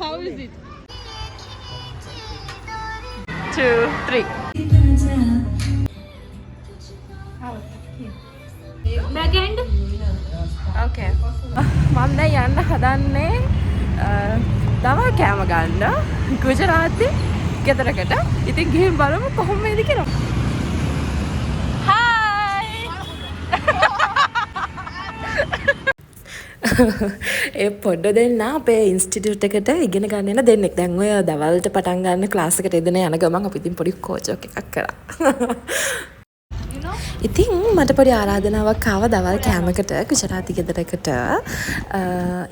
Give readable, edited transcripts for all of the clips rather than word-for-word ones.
How is it? 2, 3. Backhand. Okay. මම දැන් යන්න හදන්නේ දවල් කෑම ගන්න ගුජරාති ගෙදරකට. ඉතින් ගිහින් බලමු කොහොම වේද කියලා. ඒ පොඩ්ඩ දෙන්න අපේ ඉන්ස්ටිටියුට් එකට ඉගෙන ගන්න යන දෙන්නෙක්. දැන් ඔය දවල්ට පටන් ගන්න ක්ලාස් එකට එදෙන යන ගමන් අපි ඉතින් පොඩි කෝච් එකක් කරා. ඉතින් මට පොඩි ආරාධනාවක් ආව දවල් කෑමකට ගුජරාති ගෙදරකට.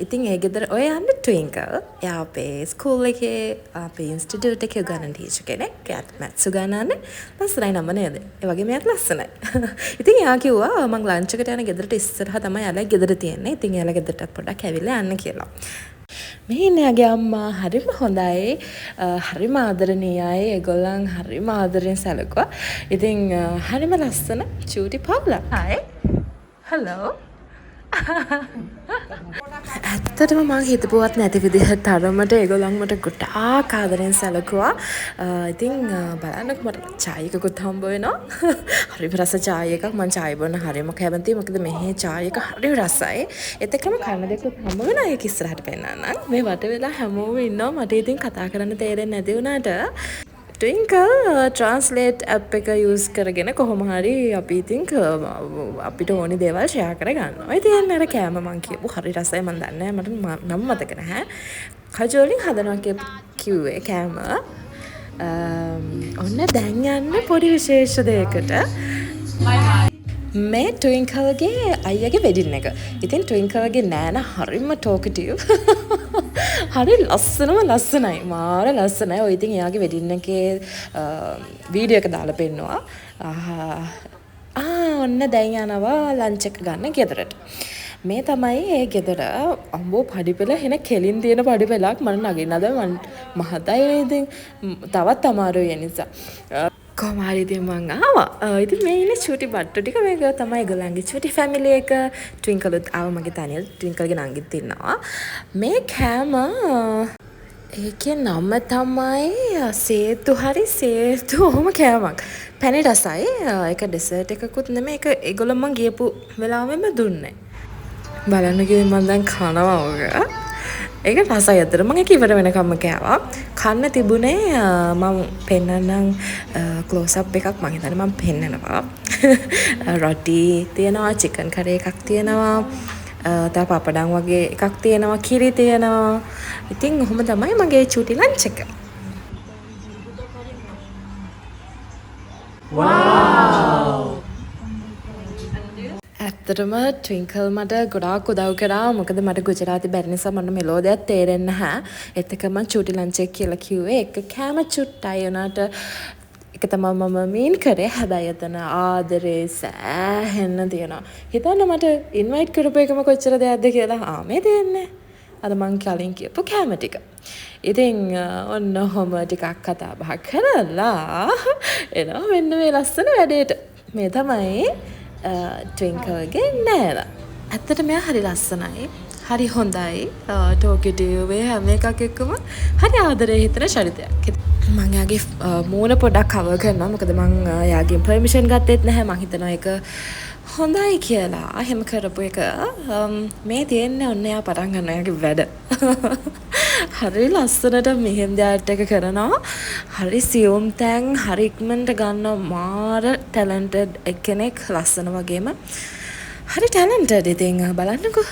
ඉතින් ඒ ගෙදර ඔය යන්න ට්වින්කල්. එයා අපේ ස්කූල් එකේ අපේ ඉන්ස්ටිටියුට් එකේ උගන්වන ටීචර් කෙනෙක්. එයාට මැත්ස් උගන්වන්නේ. ලස්සනයි නම නේද? ඒ වගේම එයාට ලස්සනයි. ඉතින් එයා කිව්වා මම ලන්ච් එකට යන ගෙදරට ඉස්සරහා තමයි එයාලා ගෙදර තියෙන්නේ. ඉතින් එයාලා ගෙදරට පොඩ්ඩක් ඇවිල්ලා යන්න කියලා. මේ ඉන්නේ යාගේ අම්මා හරිම හොඳයි, හරිම ආදරණීයයි. ඒගොල්ලන් හරිම ආදරෙන් සැලකුවා. ඉතින් හරිම ලස්සන චූටි පවුලක්. හායි. හෙලෝ. ඇත්තටම මම හිතපුවත් නැති විදිහට තරමට ඒගොල්ලන් මට ගොඩාක් ආදරෙන් සැලකුවා. ඉතින් බලන්නකො මට චාය එකකුත් හම්බ වෙනවා. හරිම රස චාය එකක්. මම චාය බොන්න හරිම කැමතියි. මොකද මෙහි චාය එක හරිම රසයි. ඒත් එක්කම කන්න දෙකුත් හම්බ වෙනවා. ඒක ඉස්සරහට පෙන්නන්නම්. මේ වට වෙලා හැමෝම ඉන්නවා. මට ඉතින් කතා කරන්න තේරෙන්නේ නැති වුණාට ට්වින්කල් ට්‍රාන්ස්ලේට් ඇප් එක යූස් කරගෙන කොහොම හරි අපි ඉතින් අපිට ඕනි දේවල් ෂෙයා කරගන්නවා. ඉතින් අර කෑම මං කියපු හරි රසයි. මන් දන්නේ නැහැ මට නම් මතක නැහැ. කජෝලින් හදනවා කිව්වේ කෑම. ඔන්න දැන් යන්න පොඩි විශේෂ දෙයකට. මේ ට්වින්කල්ගේ අයියගේ වෙඩින් එක. ඉතින් ට්වින්කල්ගේ නෑන හරිම ටෝකටිව්. හරි ලස්සනයි. මාර ලස්සනයි. ඔය ඉතින් එයාගේ වෙඩින් එකේ වීඩියෝ එක දාලා පෙන්නවා. ඔන්න දැන් යනවා ලන්ච් එක ගන්න ගෙදරට. මේ තමයි ඒ ගෙදර. අම්බෝ පඩිපෙළ හෙන කෙලින් තියෙන පඩිපෙළක් මම නගින්නද මහතයි ඉතින් තවත් අමාරුයි ඒ නිසා. කොහොම හරි ඉතින් මං ආවා. ඉතින් මේ ඉන්නේ චූටි බට්ටු ටික. මේක තමයි ඒගොල්ලන්ගේ චූටි ෆැමිලි එක. ට්වින්කලුත් ආවා මගේ තනියම. ට්වින්කල්ගේ නංගිත් ඉන්නවා. මේ කෑම ඒකේ නම තමයි සේතු ඔහොම කෑමක්. පැණි රසයි. ඒක ඩෙසර්ට් එකකුත් නෙමෙයි. ඒක ඒගොල්ලෝ මං ගියපු වෙලාවෙම දුන්නේ. බලන්න කිව්වේ මං දැන් කනවා ඔක. ඒක රසයි අතර මම ඒක ඉවර වෙනකම්ම කෑවා. කන්න තිබුණේ මම පෙන්නන්නම් ක්ලෝස් අප් එකක් මම හිතන්නේ මම පෙන්නනවා. රොටි තියෙනවා, චිකන් කරේ එකක් තියෙනවා, තව පපඩම් වගේ එකක් තියෙනවා, කිරි තියෙනවා. ඉතින් ඔහොම තමයි මගේ චූටි ලන්ච් එක. වව්! ඇත්තටම ට්වින්කල් මට ගොඩාක් උදව් කරා. මොකද මට ගුජරාති බැරි නිසා මට මෙලෝ දෙයක් තේරෙන්නේ නැහැ. ඒත් එක මම චූටි ලන්ච් එක කියලා කිව්වේ. එක කෑම චුට්ටයි උනාට ඒක තමයි මම මීන් කරේ. හැබැයි එතන ආදරේ සෑහෙන්න තියෙනවා. හිතන්න මට ඉන්වයිට් කරපු එකම කොච්චර දෙයක්ද කියලා. මේ දෙන්නේ. අද මං කලින් කියපු කෑම ටික. ඉතින් ඔන්න ඔහොම ටිකක් කතා බහ කරලා එනවා මෙන්න මේ ලස්සන වැඩේට. මේ තමයි ට්වින්කල්ගේ නෑලා. ඇත්තට මෙයා හරි ලස්සනයි. හරි හොඳයි. ටෝකටිව් හැම එකක් එක්කම හරි ආදරේ හිතන චරිතයක්. මම යාගේ මූණ පොඩ්ඩක් කවර් කරනවා. මොකද මම යාගෙන් පර්මිෂන් ගත්තෙත් නැහැ. මම හිතනවා ඒක හොඳයි කියලා. එහෙම කරපු එක මේ තියෙන්නේ ඔන්න එයා පටන් ගන්න යාගේ වැඩ. හරි ලස්සනට මෙහෙම දෙයක් එක කරනවා. හරි සියුම් තැන් හරි ඉක්මනට ගන්න මාර ටැලන්ටඩ් කෙනෙක්. ලස්සන වගේම හරි ටැලන්ටඩ්. ඉතින් බලන්නකෝ.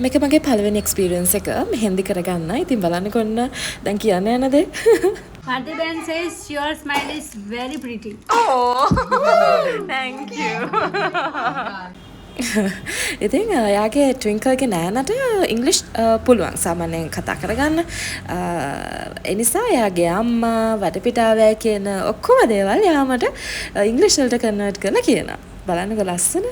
මේක මගේ පළවෙනි එක්ස්පීරියන්ස් එක මෙහෙන්දි කරගන්න. ඉතින් බලන්නකො ඔන්න දැන් කියන්න යන දේ. Parthiban says your smile is very pretty. Oh, thank you. ඉතින් යාගේ ට්වින්කල්ගේ නෑනට ඉංග්ලිෂ් පුළුවන් සාමාන්‍යයෙන් කතා කරගන්න. ඒ නිසා යාගේ අම්මා වටපිටාවෑ කියන ඔක්කොම දේවල් යාමට ඉංග්ලිෂ් වලට කන්වර්ට් කරලා කියනවා. බලන්නකො ලස්සන.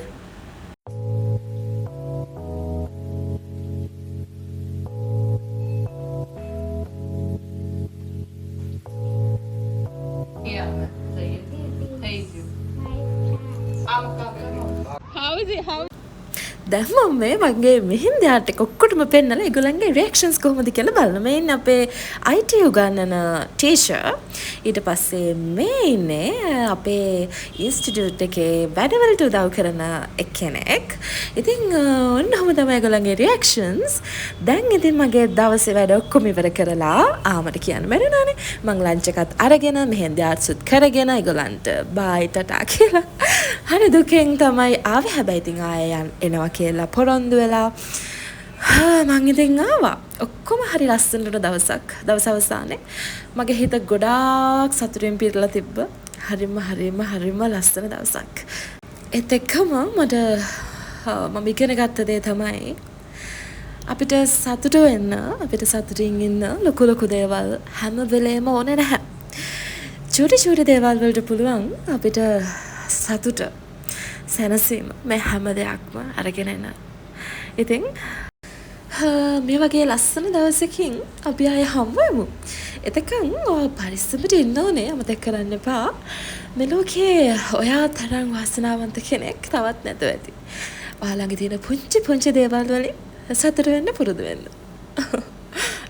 දැන් මම මේ මගේ මෙහෙන්දි ආර්ට් එක ඔක්කොටම පෙන්නලා ඒගොල්ලන්ගේ රියැක්ෂන්ස් කොහොමද කියලා බලන්න. මේ ඉන්නේ අපේ IT උගන්නන ටීචර්. ඊට පස්සේ මේ ඉන්නේ අපේ ඉන්ස්ටිටියුට් එකේ වැඩවලට උදව් කරන එක්කෙනෙක්. ඉතින් ඔන්නම තමයි ඒගොල්ලන්ගේ රියැක්ෂන්ස්. දැන් ඉතින් මගේ දවසේ වැඩ ඔක්කොම ඉවර කරලා ආමට කියන්න බැරිනානේ. මං ලන්ච් එකත් අරගෙන මෙහෙන්දි ආර්ට්ස්ුත් කරගෙන ඒගොල්ලන්ට බයි ටටා කියලා. හරි දුකෙන් තමයි ආවේ. හැබැයි ඉතින් ආයෙ එනවා කියලා පොරොන්දු වෙලා මං ඉතින් ආවා. ඔක්කොම හරි ලස්සනට දවස් අවසානේ මගේ හිත ගොඩාක් සතුටින් පිරලා තිබ්බ. හරිම ලස්සන දවසක්. ඒත් එක්කම මට මම ඉගෙන ගත්ත දේ තමයි අපිට සතුට වෙන්න, අපිට සතුටින් ඉන්න ලොකු දේවල් හැම වෙලේම ඕනේ නැහැ. චූටි දේවල් වලට පුළුවන් අපිට සතුට සැනසීම මේ හැම දෙයක්ම අරගෙන එන. ඉතින් මේ වගේ ලස්සන දවසකින් අපි ආයෙ හම්බ වෙමු. එතකන් ඔයා පරිස්සමට ඉන්න ඕනේ. අමතක කරන්න එපා. මේ ලෝකේ ඔයා තරම් වාසනාවන්ත කෙනෙක් තවත් නැතුව ඇති. ඔයා ළඟ තියෙන පුංචි දේවල් වලින් සතුට වෙන්න පුරුදු වෙන්න.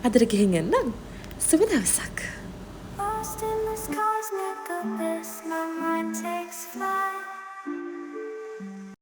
අදට ගිහින් එන්නම්. සුබ දවසක්. Lost in the skies, like a mist, my mind takes flight.